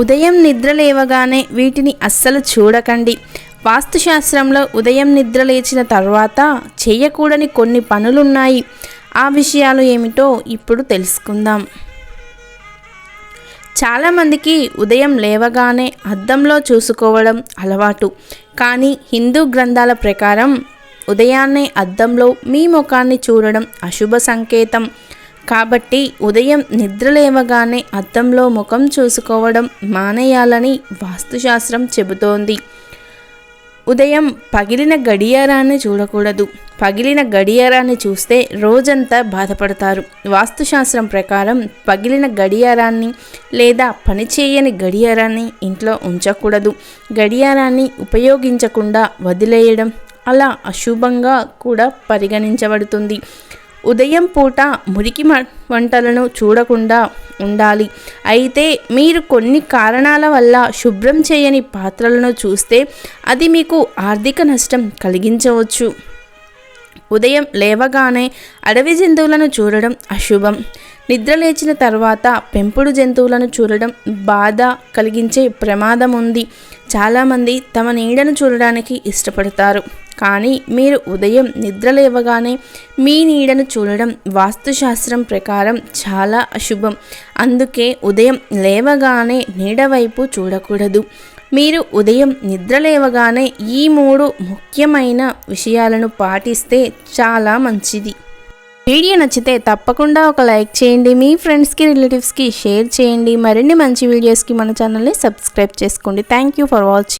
ఉదయం నిద్ర లేవగానే వీటిని అస్సలు చూడకండి. వాస్తుశాస్త్రంలో ఉదయం నిద్ర లేచిన తర్వాత చేయకూడని కొన్ని పనులున్నాయి. ఆ విషయాలు ఏమిటో ఇప్పుడు తెలుసుకుందాం. చాలామందికి ఉదయం లేవగానే అద్దంలో చూసుకోవడం అలవాటు. కానీ హిందూ గ్రంథాల ప్రకారం ఉదయాన్నే అద్దంలో మీ ముఖాన్ని చూడడం అశుభ సంకేతం. కాబట్టి ఉదయం నిద్ర లేవగానే అద్దంలో ముఖం చూసుకోవడం మానేయాలని వాస్తుశాస్త్రం చెబుతోంది. ఉదయం పగిలిన గడియారాన్ని చూడకూడదు. పగిలిన గడియారాన్ని చూస్తే రోజంతా బాధపడతారు. వాస్తుశాస్త్రం ప్రకారం పగిలిన గడియారాన్ని లేదా పనిచేయని గడియారాన్ని ఇంట్లో ఉంచకూడదు. గడియారాన్ని ఉపయోగించకుండా వదిలేయడం అలా అశుభంగా కూడా పరిగణించబడుతుంది. ఉదయం పూట మురికి వంటలను చూడకుండా ఉండాలి. అయితే మీరు కొన్ని కారణాల వల్ల శుభ్రం చేయని పాత్రలను చూస్తే అది మీకు ఆర్థిక నష్టం కలిగించవచ్చు. ఉదయం లేవగానే అడవి జంతువులను చూడడం అశుభం. నిద్ర లేచిన తర్వాత పెంపుడు జంతువులను చూడడం బాధ కలిగించే ప్రమాదం ఉంది. చాలామంది తమ నీడను చూడడానికి ఇష్టపడతారు. కానీ మీరు ఉదయం నిద్ర లేవగానే మీ నీడను చూడడం వాస్తుశాస్త్రం ప్రకారం చాలా అశుభం. అందుకే ఉదయం లేవగానే నీడ వైపు చూడకూడదు. మీరు ఉదయం నిద్ర లేవగానే ఈ 3 ముఖ్యమైన విషయాలను పాటిస్తే చాలా మంచిది. వీడియో నచ్చితే తప్పకుండా ఒక లైక్ చేయండి. మీ ఫ్రెండ్స్కి రిలేటివ్స్కి షేర్ చేయండి. మరిన్ని మంచి వీడియోస్కి మన ఛానల్ని సబ్స్క్రైబ్ చేసుకోండి. Thank you for watching.